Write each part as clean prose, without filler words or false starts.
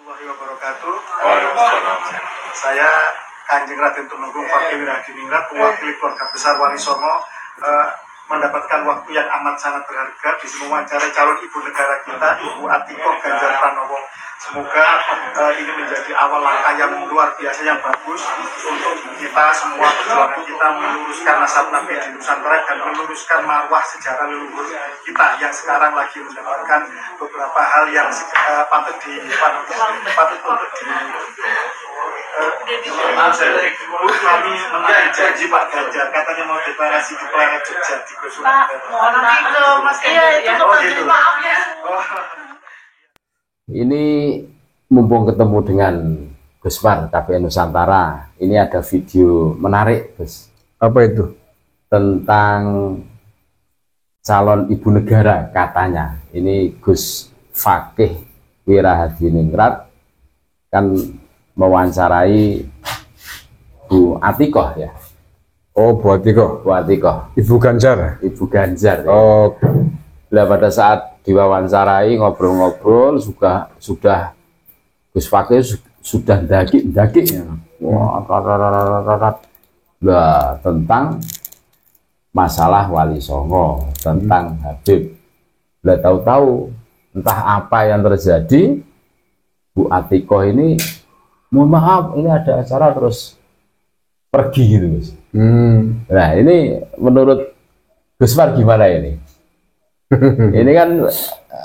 warahmatullahi wabarakatuh. Saya Kanjeng Raden Tumenggung Fakih Wiradiningrat, mewakili keluarga besar Wali Songo, mendapatkan waktu yang amat sangat berharga di mewawancarai calon ibu negara kita, Ibu Atikoh Ganjar Pranowo. Semoga ini menjadi awal langkah yang luar biasa, yang bagus untuk kita semua, perjuangan kita meluruskan nasab Nabi di Nusantara dan meluruskan marwah sejarah leluhur kita yang sekarang lagi mendapatkan beberapa hal yang patut untuk kami menagih janji Pak Ganjar, katanya mau deklarasi di Planet Jogja di Gusuran. Nanti ke Mas Ganjar ya. Maaf ya. Ini mumpung ketemu dengan Gus War KPN Nusantara, ini ada video menarik, Gus. Apa itu? Tentang calon ibu negara katanya. Ini Gus Fakih Wiradiningrat kan mewawancarai Bu Atikoh ya. Oh, Bu Atikoh. Bu Atikoh. Ibu Ganjar. Ibu Ganjar. Ya. Oh. Nah, pada saat diwawancarai ngobrol-ngobrol sudah Gus Fakih sudah daki ya. Wah, nah, tentang masalah Wali Songo, tentang Habib. Lah tahu-tahu entah apa yang terjadi, Bu Atikoh ini mohon maaf ini ada acara terus pergi gitu, Gus. Nah, ini menurut Gus War gimana ini? Ini kan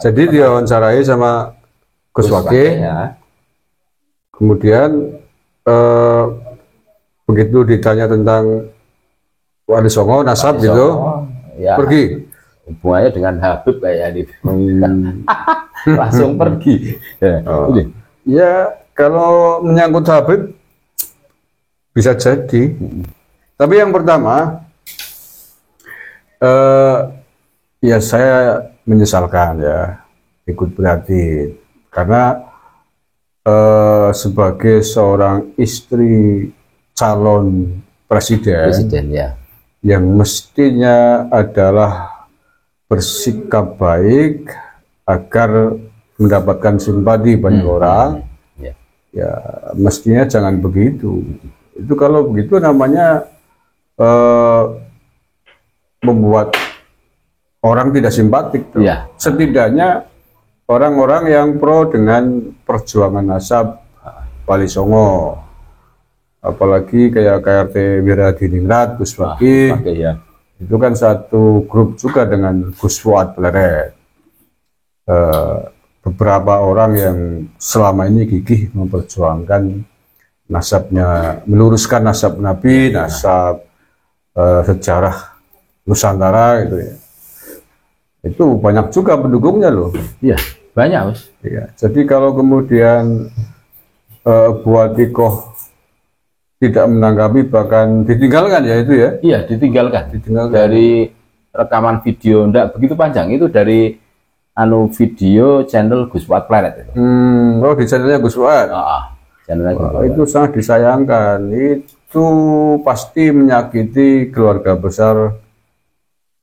jadi diwawancarai sama Gus Fakih ya. Kemudian begitu ditanya tentang Wali Songo, nasab Wali gitu Songo, ya, pergi hubungannya dengan Habib kayak di langsung pergi ya. Ya kalau menyangkut Habib bisa jadi, tapi yang pertama ya saya menyesalkan ya ikut prihatin karena sebagai seorang istri calon presiden ya, yang mestinya adalah bersikap baik agar mendapatkan simpati banyak orang ya mestinya jangan begitu. Itu kalau begitu namanya membuat orang tidak simpatik ya. Setidaknya orang-orang yang pro dengan perjuangan nasab Wali Songo, apalagi kayak KRT Wiradiningrat, Gus Fakih ya. Itu kan satu grup juga dengan Gus Fuad Pleret. Beberapa orang yang selama ini gigih memperjuangkan nasabnya, meluruskan nasab Nabi, nasab sejarah Nusantara gitu ya. Itu banyak juga pendukungnya loh. Iya, banyak, Mas. Iya. Jadi kalau kemudian Bu Atikoh tidak menanggapi bahkan ditinggalkan ya itu ya? Iya, ditinggalkan. Dari rekaman video enggak begitu panjang, itu dari video channel Gus Fuad Pleret itu. Oh, di channelnya Gus Fuad. Channelnya Gus Fuad. Itu sangat disayangkan. Itu pasti menyakiti keluarga besar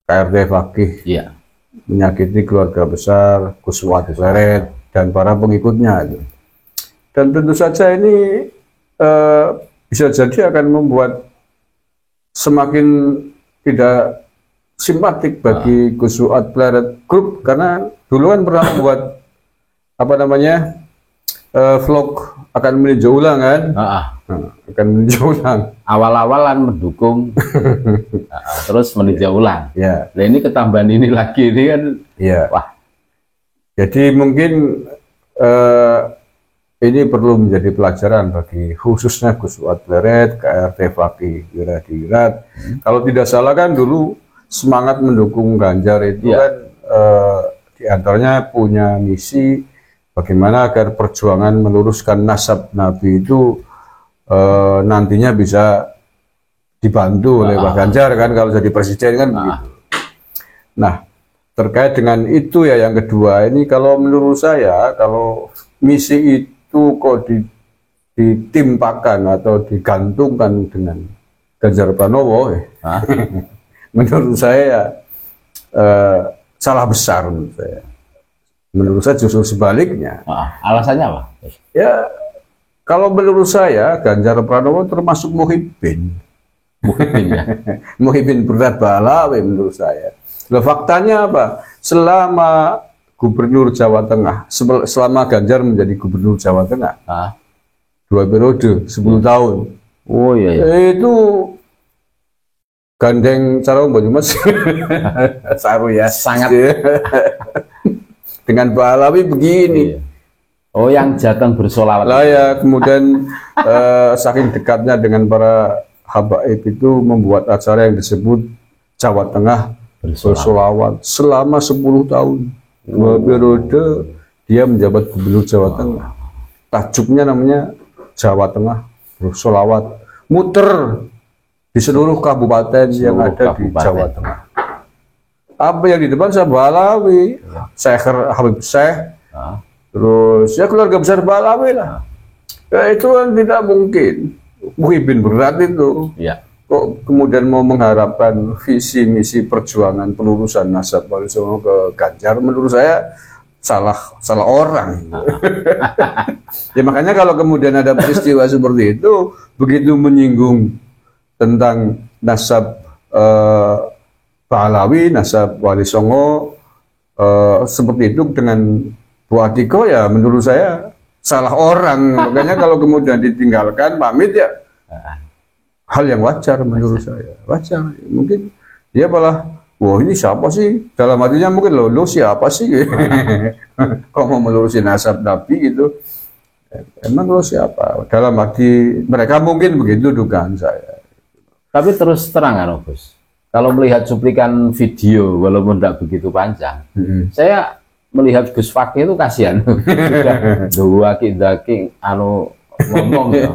KRT Fakih. Iya. Menyakiti keluarga besar Gus Fuad Pleret dan para pengikutnya. Dan tentu saja ini bisa jadi akan membuat semakin tidak simpatik bagi Gus Fuad Pleret Group, karena dulu kan pernah membuat apa namanya vlog akan meninjau ulang kan. Akan meninjau ulang. Awal-awalan mendukung, terus meninjau ulang. Ya. Nah ini ketambahan ini lagi ini kan. Ya. Wah. Jadi mungkin ini perlu menjadi pelajaran bagi khususnya Gus Fuad Pleret, KRT Fakih Wiradiningrat. Kalau tidak salah kan dulu semangat mendukung Ganjar itu kan diantaranya punya misi bagaimana agar perjuangan meluruskan nasab Nabi itu nantinya bisa dibantu oleh Pak Ganjar kan kalau jadi presiden kan begitu. Nah, terkait dengan itu ya yang kedua ini, kalau menurut saya kalau misi itu kok ditimpakan atau digantungkan dengan Ganjar Pranowo menurut saya salah besar menurut saya. Menurut saya justru sebaliknya. Alasannya apa? Ya, kalau menurut saya Ganjar Pranowo termasuk Muhyiddin. Muhyiddin ya. Muhyiddin berat Balawi menurut saya. Nah, faktanya apa? Selama Gubernur Jawa Tengah, selama Ganjar menjadi Gubernur Jawa Tengah, 2 periode, 10 tahun. Oh iya, iya. Itu gandeng cara Banyumas saru ya. Sangat. Dengan Balawi begini. Iya. Oh, yang Jateng bersolawat. Lah ya, kemudian saking dekatnya dengan para habaib itu membuat acara yang disebut Jawa Tengah bersolawat selama 10 tahun. 2 periode dia menjabat Gubernur Jawa Tengah. Tajuknya namanya Jawa Tengah bersolawat, muter di seluruh kabupaten yang ada di Jawa Tengah. Apa yang di depan saya Balawi, Syekh Habib Syekh, terus ya keluarga besar Balawi lah. Ya itu kan tidak mungkin. Muhyiddin berat itu. Ya. Kok kemudian mau mengharapkan visi misi perjuangan pelurusan nasab Wali Songo ke Ganjar, menurut saya salah orang. Ya makanya kalau kemudian ada peristiwa seperti itu, begitu menyinggung tentang nasab Pahlawi, nasab Wali Songo seperti itu dengan Bu Atiko, ya menurut saya salah orang. Makanya kalau kemudian ditinggalkan pamit ya hal yang wajar menurut saya. Wajar. Mungkin dia malah, wah ini siapa sih? Dalam hatinya mungkin lo siapa sih? Kok mau melurusin nasab Nabi gitu? Emang lo siapa? Dalam hati mereka mungkin begitu dugaan saya. Tapi terus terang kan, Gus, kalau melihat cuplikan video walaupun tidak begitu panjang, saya melihat Gus Fakih itu kasihan. Sudah daki anu ngomong ya.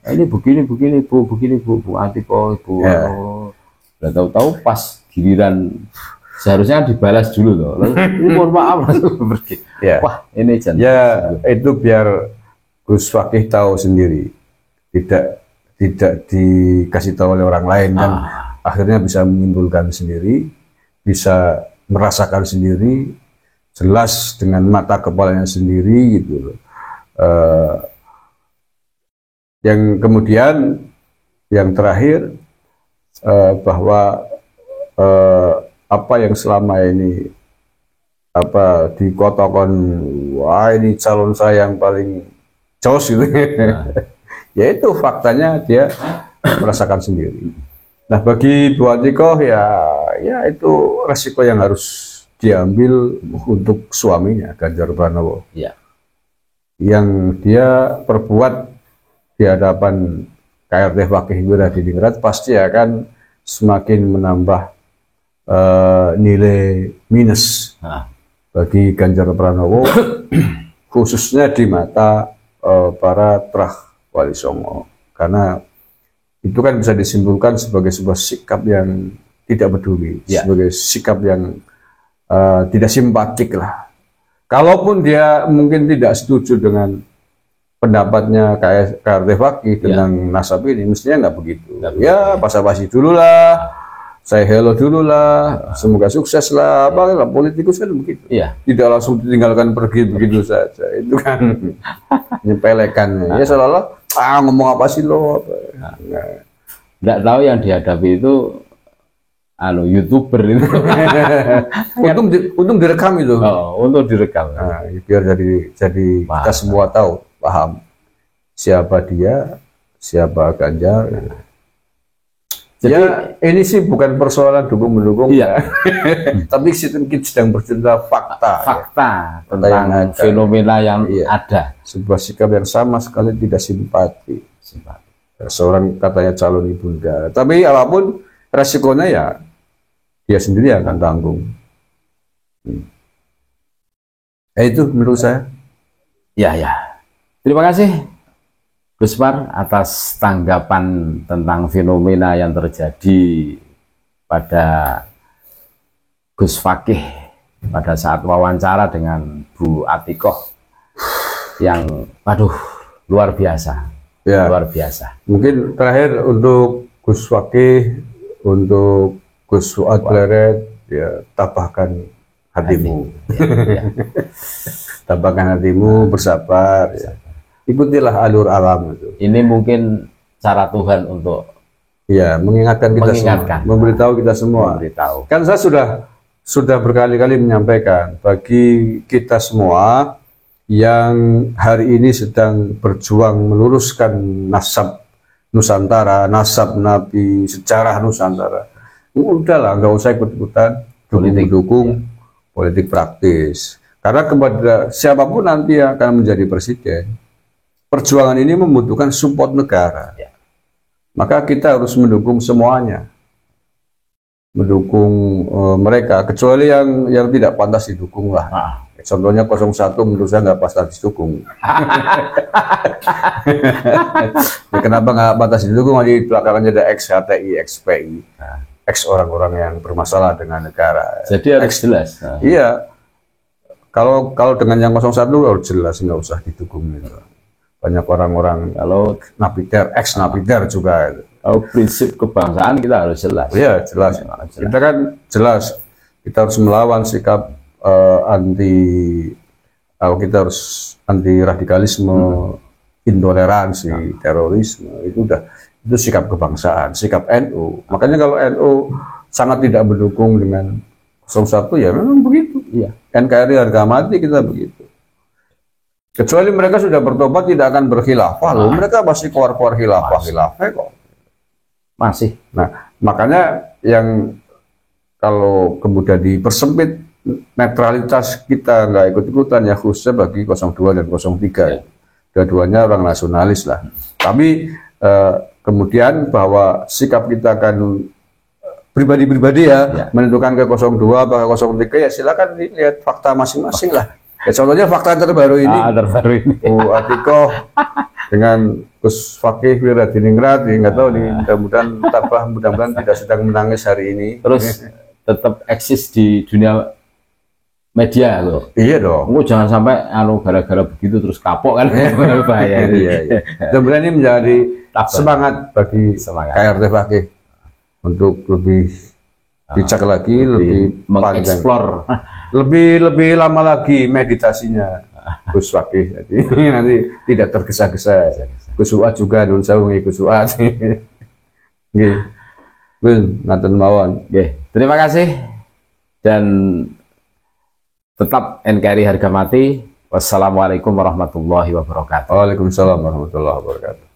Ini begini Bu Atiko, Bu. Udah tahu-tahu pas giliran seharusnya dibalas dulu loh. Ini mohon maaf pergi. Ya. Wah, ini jangan. Ya, itu biar Gus Fakih tahu sendiri. Tidak dikasih tahu oleh orang lain dan akhirnya bisa menyimpulkan sendiri, bisa merasakan sendiri, jelas dengan mata kepalanya sendiri gitu loh. Yang kemudian yang terakhir bahwa apa yang selama ini dikotokan, wah ini calon saya yang paling jos gitu. Ya itu faktanya dia merasakan sendiri. Nah bagi Bu Atiko ya itu resiko yang harus diambil untuk suaminya Ganjar Pranowo. Ya. Yang dia perbuat di hadapan KRT Fakih Wiradiningrat pasti akan semakin menambah nilai minus bagi Ganjar Pranowo, khususnya di mata para terah Wali Songo, karena itu kan bisa disimpulkan sebagai sebuah sikap yang tidak peduli, sebagai sikap yang tidak simpatik lah. Kalaupun dia mungkin tidak setuju dengan pendapatnya KRT Fakih tentang nasab ini, mestinya nggak begitu. Ya basa-basi dulu lah, saya hello dulu lah, semoga sukses lah, apa politikus kan begitu. Tidak langsung ditinggalkan pergi begitu saja. Itu kan nyepelekan. Ya seolah-olah ngomong apa sih lo? Nggak tahu yang dihadapi itu YouTuber itu. untung direkam itu. Oh, untuk direkam. Nah, biar jadi kita semua tahu, paham siapa dia, siapa Ganjar. Jadi, ya ini sih bukan persoalan dukung-mendukung, tapi kita sedang bercerita fakta tentang fenomena yang ada. Sebuah sikap yang sama sekali tidak simpati. Seorang katanya calon ibunda, tapi apapun resikonya ya dia sendiri akan tanggung. Itu menurut saya. Ya. Terima kasih Gus Par atas tanggapan tentang fenomena yang terjadi pada Gus Fakih pada saat wawancara dengan Bu Atiko yang luar biasa. Luar biasa. Mungkin terakhir untuk Gus Fakih, untuk Gus Fuad Pleret, ya tambahkan hatimu. Ya. Tabahkan hatimu, bersabar. Ya. Ikutilah alur alam itu. Ini mungkin cara Tuhan untuk Ya, mengingatkan kita Mengingatkan. semua, memberitahu kita semua. memberitahu. Kan saya sudah berkali-kali menyampaikan bagi kita semua yang hari ini sedang berjuang meluruskan nasab Nusantara, nasab Nabi, sejarah Nusantara. Udahlah, nggak usah ikut-ikutan dukung politik praktis. Karena kepada siapapun nanti yang akan menjadi presiden, perjuangan ini membutuhkan support negara. Ya. Maka kita harus mendukung semuanya, mendukung mereka, kecuali yang tidak pantas didukung lah. Ah. Contohnya 01 menurut saya nggak pantas didukung. Ya, kenapa nggak pantas didukung? Di belakangnya ada ex HTI, ex PI, ex orang-orang yang bermasalah dengan negara. Jadi harus jelas. Nah. Iya, kalau dengan yang 01 harus jelas, nggak usah didukung gitu. Banyak orang-orang Kalau napiter, ex napiter juga. kalau prinsip kebangsaan kita harus jelas. Iya jelas. Kita kan jelas kita harus melawan sikap kita harus anti radikalisme, intoleransi, terorisme. Itu sikap kebangsaan, sikap NU. Makanya kalau NU sangat tidak mendukung dengan 01 ya memang begitu. Iya. NKRI harga mati kita begitu. Kecuali mereka sudah bertobat tidak akan berkhilafah loh. Mereka masih keluar-keluar khilafah kok. Masih. Nah, makanya yang kalau kemudian dipersempit netralitas kita nggak ikut-ikutan ya khususnya bagi 02 dan 03. Dua-duanya orang nasionalis lah. Tapi kemudian bahwa sikap kita akan pribadi-pribadi ya menentukan ke 02 atau 03 ya silakan lihat fakta masing-masing lah. Ya contohnya fakta terbaru ini. Terbaru ini. Bu Atikoh dengan Gus Fakih Wiradiningrat, nggak tahu nih, mudah-mudahan tidak sedang menangis hari ini. Terus tetap eksis di dunia media loh. Iya dong. Jangan sampai gara-gara begitu terus kapok kan. Bahaya. Iya. Mudah-mudahan ini menjadi semangat bagi KRT Fakih untuk lebih bijak lagi, lebih panjang, mengeksplor, lebih lama lagi meditasinya Gus Fakih. Jadi nanti tidak tergesa-gesa. Gus Uat juga dulu saya Gus Uat. Nggih. Ngaten mawon. Nggih. Terima kasih dan tetap NKRI harga mati. Wassalamualaikum warahmatullahi wabarakatuh. Waalaikumsalam warahmatullahi wabarakatuh.